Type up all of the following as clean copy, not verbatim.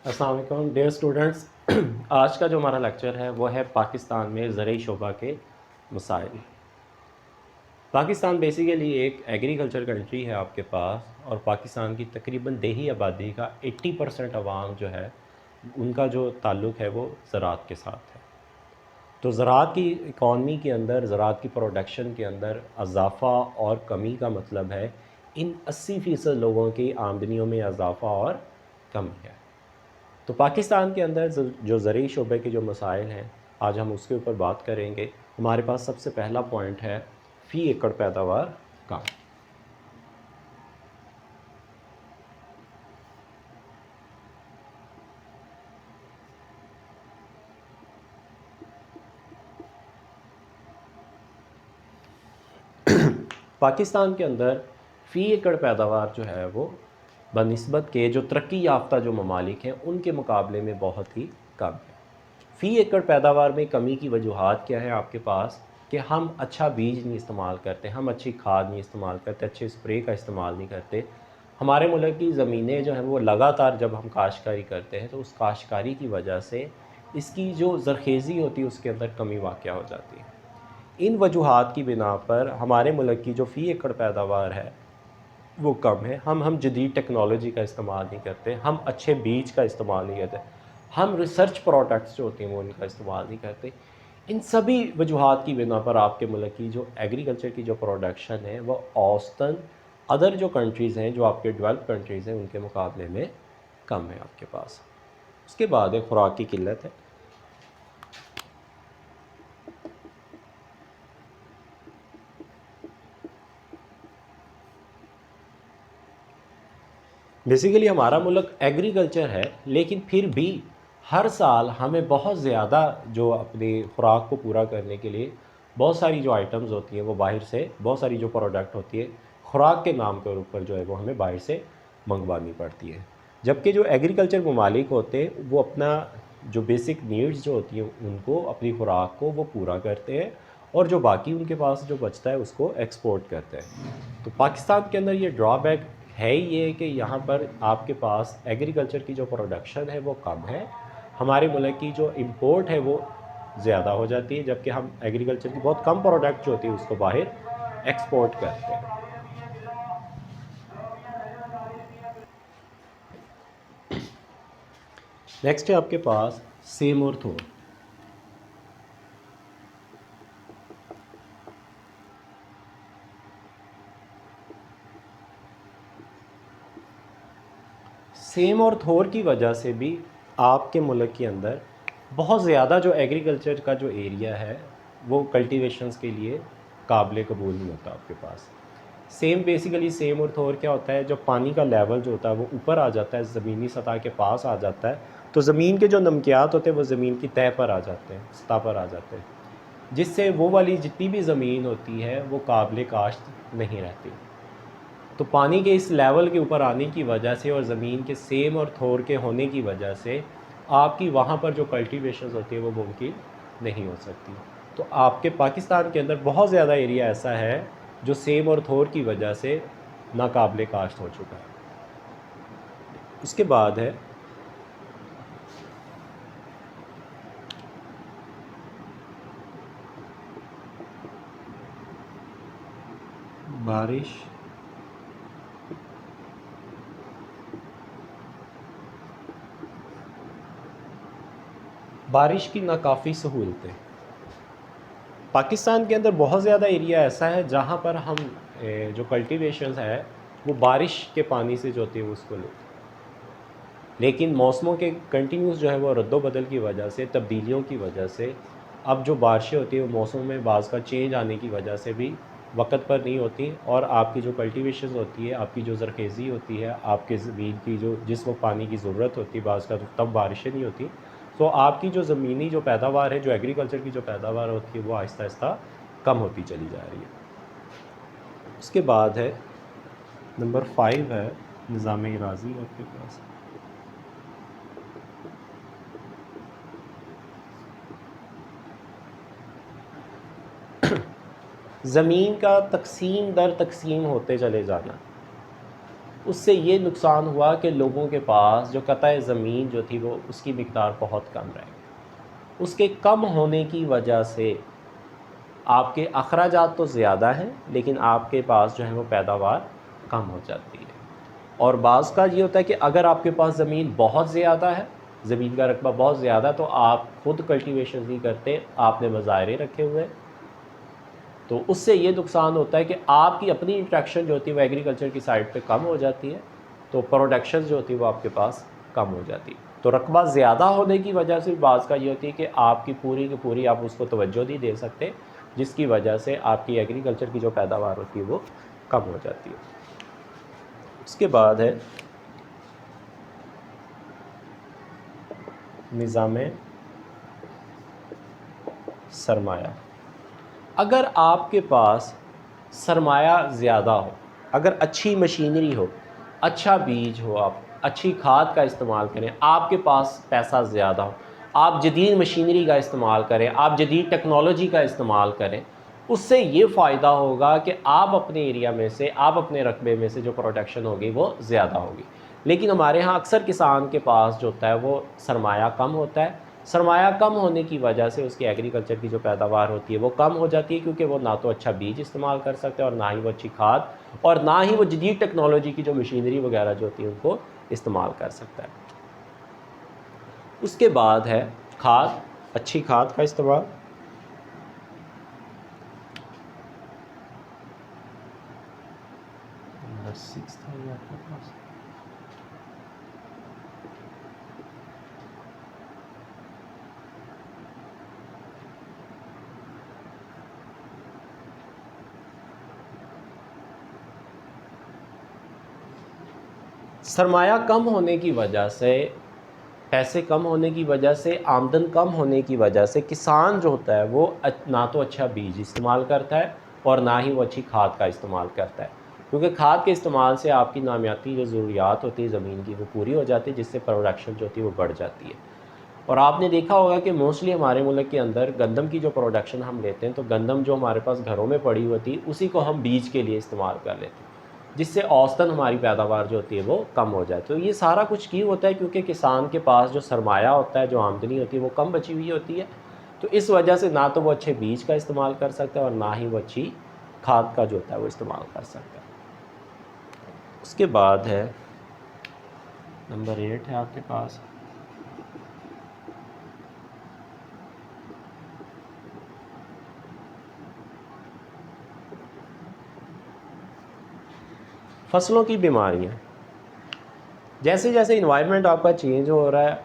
अस्सलाम वालेकुम dear students. आज का जो हमारा लेक्चर है वो है पाकिस्तान में ज़रई शोबा के मसाइल। पाकिस्तान बेसिकली एक एग्रीकल्चर कंट्री है आपके पास, और पाकिस्तान की तकरीबन देही आबादी का 80% अवाम जो है उनका जो ताल्लुक़ है वो ज़राअत के साथ है। तो ज़राअत की इकॉनमी के अंदर, ज़राअत की प्रोडक्शन के अंदर इजाफ़ा और कमी का मतलब है इन 80% लोगों की आमदनियों में इजाफ़ा और कमी है। तो पाकिस्तान के अंदर जो ज़रूरी शोबे के जो मसाइल हैं, आज हम उसके ऊपर बात करेंगे। हमारे पास सबसे पहला पॉइंट है फ़ी एकड़ पैदावार कम। पाकिस्तान के अंदर फ़ी एकड़ पैदावार जो है वो बनिस्बत के जो तरक्की याफ्ता जो ममालिक हैं उनके मुकाबले में बहुत ही कम है। फ़ी एकड़ पैदावार में कमी की वजूहात क्या है आपके पास, कि हम अच्छा बीज नहीं इस्तेमाल करते, हम अच्छी खाद नहीं इस्तेमाल करते, अच्छे स्प्रे का इस्तेमाल नहीं करते। हमारे मुल्क की ज़मीनें जो हैं वो लगातार जब हम काश्तकारी करते हैं तो उस काश्तकारी की वजह से इसकी जो ज़रख़ेज़ी होती है उसके अंदर कमी वाक़या हो जाती है। इन वजूहात की बिना पर हमारे मुल्क की जो फ़ी एकड़ पैदावार है वो कम है। हम जदीद टेक्नोलॉजी का इस्तेमाल नहीं करते, हम अच्छे बीज का इस्तेमाल नहीं करते, हम रिसर्च प्रोडक्ट्स जो होती हैं वो उनका इस्तेमाल नहीं करते। इन सभी वजूहात की बिना पर आपके मुल्क की जो एग्रीकल्चर की जो प्रोडक्शन है वो औसतन अदर जो कंट्रीज़ हैं, जो आपके डेवलप्ड कंट्रीज़ हैं, उनके मुकाबले में कम है आपके पास। उसके बाद है खुराक की किल्लत है। बेसिकली हमारा मुल्क एग्रीकल्चर है, लेकिन फिर भी हर साल हमें बहुत ज़्यादा जो अपनी खुराक को पूरा करने के लिए बहुत सारी जो आइटम्स होती हैं वो बाहर से, बहुत सारी जो प्रोडक्ट होती है खुराक के नाम के ऊपर जो है वो हमें बाहर से मंगवानी पड़ती है। जबकि जो एग्रीकल्चर ममालिक होते हैं वो अपना जो बेसिक नीड्स जो होती हैं उनको, अपनी खुराक को वो पूरा करते हैं, और जो बाकी उनके पास जो बचता है उसको एक्सपोर्ट करते हैं। तो पाकिस्तान के अंदर ये ड्रॉबैक है ही ये कि यहाँ पर आपके पास एग्रीकल्चर की जो प्रोडक्शन है वो कम है, हमारे मुल्क की जो इंपोर्ट है वो ज़्यादा हो जाती है, जबकि हम एग्रीकल्चर की बहुत कम प्रोडक्ट जो होती है उसको बाहर एक्सपोर्ट करते हैं। नेक्स्ट है आपके पास सेम और थोर। सेम और थोर की वजह से भी आपके मुल्क के अंदर बहुत ज़्यादा जो एग्रीकल्चर का जो एरिया है वो कल्टीवेशंस के लिए काबिल कबूल नहीं होता आपके पास। सेम बेसिकली सेम और थोर क्या होता है, जब पानी का लेवल जो होता है वो ऊपर आ जाता है, ज़मीनी सतह के पास आ जाता है, तो ज़मीन के जो नमकियात होते हैं वो ज़मीन की तह पर आ जाते हैं, सतह पर आ जाते हैं, जिससे वो वाली जितनी भी ज़मीन होती है वो काबिल काश्त नहीं रहती। तो पानी के इस लेवल के ऊपर आने की वजह से और ज़मीन के सेम और थोर के होने की वजह से आपकी वहाँ पर जो कल्टीवेशंस होती है वो मुमकिन नहीं हो सकती। तो आपके पाकिस्तान के अंदर बहुत ज़्यादा एरिया ऐसा है जो सेम और थोर की वजह से नाकाबिल काश्त हो चुका है। उसके बाद है बारिश बारिश की नाकाफ़ी सहूलतें। पाकिस्तान के अंदर बहुत ज़्यादा एरिया ऐसा है जहाँ पर हम जो कल्टीवेशंस है वो बारिश के पानी से जो होती है उसको लेते हैं, लेकिन मौसमों के कंटिन्यूस जो है वो रद्दोबदल की वजह से, तब्दीलियों की वजह से अब जो बारिशें होती हैं वो मौसम में बाज़ का चेंज आने की वजह से भी वक्त पर नहीं होती, और आपकी जो कल्टीवेशन होती है, आपकी जो ज़रखेज़ी होती है, आपके ज़मीन की जो जिस वक्त पानी की ज़रूरत होती है बाज़ का तब बारिशें नहीं होती, तो आपकी जो ज़मीनी जो पैदावार है, जो एग्रीकल्चर की जो पैदावार होती है वो आहिस्ता आहिस्ता कम होती चली जा रही है। उसके बाद है नंबर 5 है निज़ाम इराज़ी आपके पास। ज़मीन का तकसीम दर तकसीम होते चले जाना। उससे ये नुकसान हुआ कि लोगों के पास जो कतई ज़मीन जो थी वो उसकी मिक़दार बहुत कम रह गई। उसके कम होने की वजह से आपके अखराजात तो ज़्यादा हैं, लेकिन आपके पास जो है वो पैदावार कम हो जाती है। और बाज़ का ये होता है कि अगर आपके पास ज़मीन बहुत ज़्यादा है, ज़मीन का रकबा बहुत ज़्यादा, तो आप खुद कल्टीवेशन नहीं करते, आपने मज़ारे रखे हुए हैं, तो उससे ये नुकसान होता है कि आपकी अपनी इंट्रैक्शन जो होती है वो एग्रीकल्चर की साइड पे कम हो जाती है, तो प्रोडक्शन जो होती है वो आपके पास कम हो जाती है। तो रकबा ज़्यादा होने की वजह से बाज़ का ये होती है कि आपकी पूरी की पूरी आप उसको तवज्जो नहीं दे सकते, जिसकी वजह से आपकी एग्रीकल्चर की जो पैदावार होती है वो कम हो जाती है। उसके बाद है निज़ाम सरमाया। अगर आपके पास सरमाया ज़्यादा हो, अगर अच्छी मशीनरी हो, अच्छा बीज हो, आप अच्छी खाद का इस्तेमाल करें, आपके पास पैसा ज़्यादा हो, आप जदीद मशीनरी का इस्तेमाल करें, आप जदीद टेक्नोलॉजी का इस्तेमाल करें, उससे ये फ़ायदा होगा कि आप अपने एरिया में से, आप अपने रकबे में से जो प्रोडक्शन होगी वो ज़्यादा होगी। लेकिन हमारे यहाँ अक्सर किसान के पास जो होता है वो सरमाया कम होता है। सरमाया कम होने की वजह से उसकी एग्रीकल्चर की जो पैदावार होती है वो कम हो जाती है, क्योंकि वो ना तो अच्छा बीज इस्तेमाल कर सकते हैं और ना ही वो अच्छी खाद और ना ही वो जदीद टेक्नोलॉजी की जो मशीनरी वगैरह जो होती है उनको इस्तेमाल कर सकता है। उसके बाद है खाद, अच्छी खाद का इस्तेमाल। नंबर 6 था ये आपके पास। सरमाया कम होने की वजह से, पैसे कम होने की वजह से, आमदन कम होने की वजह से किसान जो होता है वो ना तो अच्छा बीज इस्तेमाल करता है और ना ही वो अच्छी खाद का इस्तेमाल करता है, क्योंकि खाद के इस्तेमाल से आपकी नामियाती जो ज़रूरियात होती है ज़मीन की वो पूरी हो जाती है, जिससे प्रोडक्शन जो होती है वो बढ़ जाती है। और आपने देखा होगा कि मोस्टली हमारे मुल्क के अंदर गंदम की जो प्रोडक्शन हम लेते हैं, तो गंदम जो हमारे पास घरों में पड़ी होती है उसी को हम बीज के लिए इस्तेमाल कर लेते हैं, जिससे औसतन हमारी पैदावार जो होती है वो कम हो जाए। तो ये सारा कुछ क्यों होता है? क्योंकि किसान के पास जो सरमाया होता है, जो आमदनी होती है वो कम बची हुई होती है, तो इस वजह से ना तो वो अच्छे बीज का इस्तेमाल कर सकता है और ना ही वो अच्छी खाद का जो होता है वो इस्तेमाल कर सकता है। उसके बाद है नंबर 8 है आपके पास फसलों की बीमारियाँ। जैसे जैसे इन्वायरमेंट आपका चेंज हो रहा है,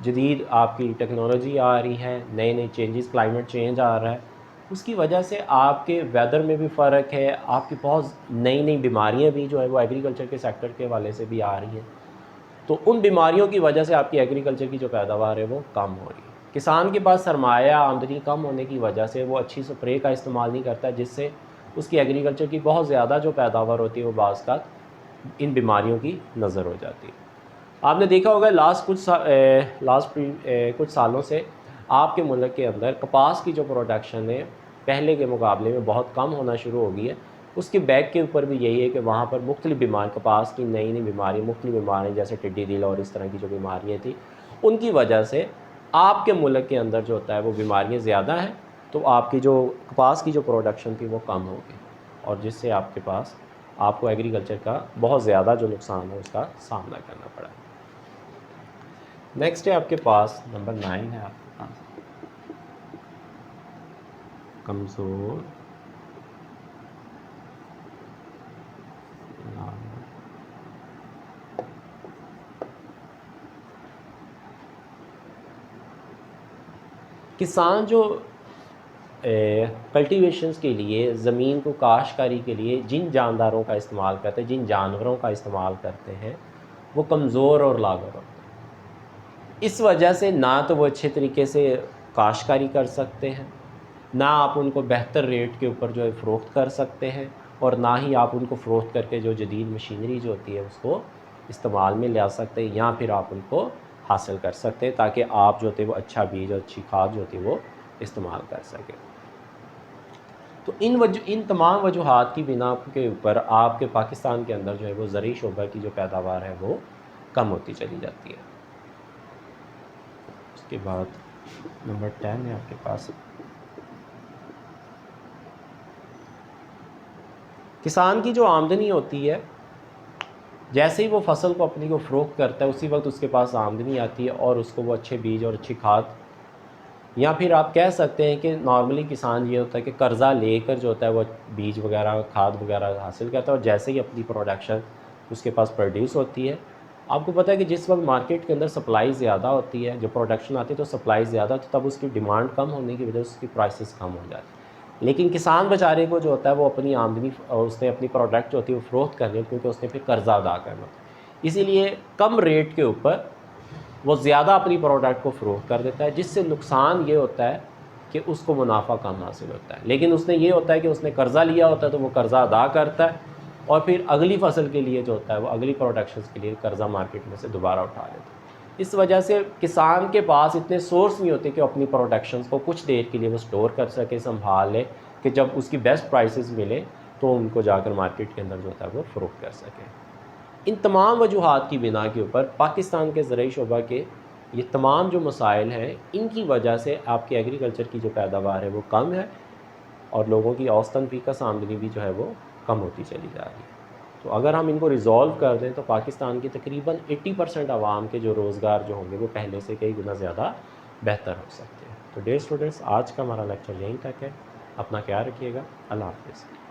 जदीद आपकी टेक्नोलॉजी आ रही है, नए नए चेंजेस, क्लाइमेट चेंज आ रहा है, उसकी वजह से आपके वेदर में भी फ़र्क है, आपकी बहुत नई नई बीमारियां भी जो है वो एग्रीकल्चर के सेक्टर के हवाले से भी आ रही हैं। तो उन बीमारियों की वजह से आपकी एग्रीकल्चर की जो पैदावार है वो कम हो रही है। किसान के पास सरमाया, आमदनी कम होने की वजह से वो अच्छी स्प्रे का इस्तेमाल नहीं करता, जिससे उसकी एग्रीकल्चर की बहुत ज़्यादा जो पैदावार होती है वो बाज़ का इन बीमारियों की नज़र हो जाती है। आपने देखा होगा कुछ सालों से आपके मुल्क के अंदर कपास की जो प्रोडक्शन है पहले के मुकाबले में बहुत कम होना शुरू हो गई है। उसके बैक के ऊपर भी यही है कि वहाँ पर मुख्तलिफ बीमारी, कपास की नई नई बीमारी, मुख्तलिफ बीमारियाँ जैसे टिड्डी दिल और इस तरह की जो बीमारियाँ थी, उनकी वजह से आपके मुल्क के अंदर जो होता है वो बीमारियाँ ज़्यादा हैं, तो आपकी जो कपास की जो प्रोडक्शन थी वो कम हो गई, और जिससे आपके पास आपको एग्रीकल्चर का बहुत ज़्यादा जो नुकसान है उसका सामना करना पड़ा। नेक्स्ट है आपके पास नंबर 9 है आपके पास कमज़ोर किसान जो कल्टीवेशंस के लिए, ज़मीन को काश्तकारी के लिए जिन जानदारों का इस्तेमाल करते हैं, जिन जानवरों का इस्तेमाल करते हैं, वो कमज़ोर और लागर होते हैं। इस वजह से ना तो वो अच्छे तरीके से काश्तकारी कर सकते हैं, ना आप उनको बेहतर रेट के ऊपर जो है फ़रोख्त कर सकते हैं, और ना ही आप उनको फ़रोख्त करके जो जदीद मशीनरी जो होती है उसको इस्तेमाल में ले आ सकते हैं, या फिर आप उनको हासिल कर सकते हैं, ताकि आप जो होते हैं वो अच्छा बीज और अच्छी खाद जो होती है वो इस्तेमाल कर सकें। तो इन तमाम वजूहात की बिना के ऊपर आपके पाकिस्तान के अंदर जो है वो ज़रूरी शोबा की जो पैदावार है वो कम होती चली जाती है। उसके बाद नंबर 10 है आपके पास, किसान की जो आमदनी होती है, जैसे ही वो फसल को अपनी को फ़रोख्त करता है उसी वक्त उसके पास आमदनी आती है और उसको वो अच्छे बीज और अच्छी खाद, या फिर आप कह सकते हैं कि नॉर्मली किसान ये होता है कि कर्ज़ा लेकर जो होता है वो बीज वगैरह खाद वगैरह हासिल करता है और जैसे ही अपनी प्रोडक्शन उसके पास प्रोड्यूस होती है, आपको पता है कि जिस वक्त मार्केट के अंदर सप्लाई ज़्यादा होती है, जब प्रोडक्शन आती है तो सप्लाई ज़्यादा, तो तब उसकी डिमांड कम होने की वजह से उसकी प्राइसेस कम हो जाती है। लेकिन किसान बेचारे को जो होता है वो अपनी आमदनी और उसने अपनी प्रोडक्ट जो होती है वो फ़रोख्त करनी होती है क्योंकि उसने फिर कर्ज़ा अदा करना होता है, इसीलिए कम रेट के ऊपर वो ज़्यादा अपनी प्रोडक्ट को फ़रोख्त कर देता है, जिससे नुकसान ये होता है कि उसको मुनाफा कम हासिल होता है। लेकिन उसने ये होता है कि उसने कर्ज़ा लिया होता है तो वो कर्ज़ा अदा करता है और फिर अगली फसल के लिए जो होता है वो अगली प्रोडक्शंस के लिए कर्ज़ा मार्केट में से दोबारा उठा लेता है। इस वजह से किसान के पास इतने सोर्स नहीं होते कि अपनी प्रोडक्शंस को कुछ देर के लिए वो स्टोर कर सके, संभाल ले, कि जब उसकी बेस्ट प्राइसेस मिले तो उनको जाकर मार्केट के अंदर जो होता है वो फ़रोख्त कर सके। इन तमाम वजूहात की बिना के ऊपर पाकिस्तान के ज़रई शोबा के ये तमाम जो मसाइल हैं, इनकी वजह से आपकी एग्रीकल्चर की जो पैदावार है वो कम है और लोगों की औसतन फ़ीकस आमदनी भी जो है वो कम होती चली जा रही है। तो अगर हम इनको रिज़ॉल्व कर दें तो पाकिस्तान की तकरीबन 80% आवाम के जो रोज़गार जो होंगे वो पहले से कई गुना ज़्यादा बेहतर हो सकते हैं। तो डियर स्टूडेंट्स, आज का हमारा लेक्चर यहीं तक है। अपना ख्याल रखिएगा। अल्लाह हाफ़िज़।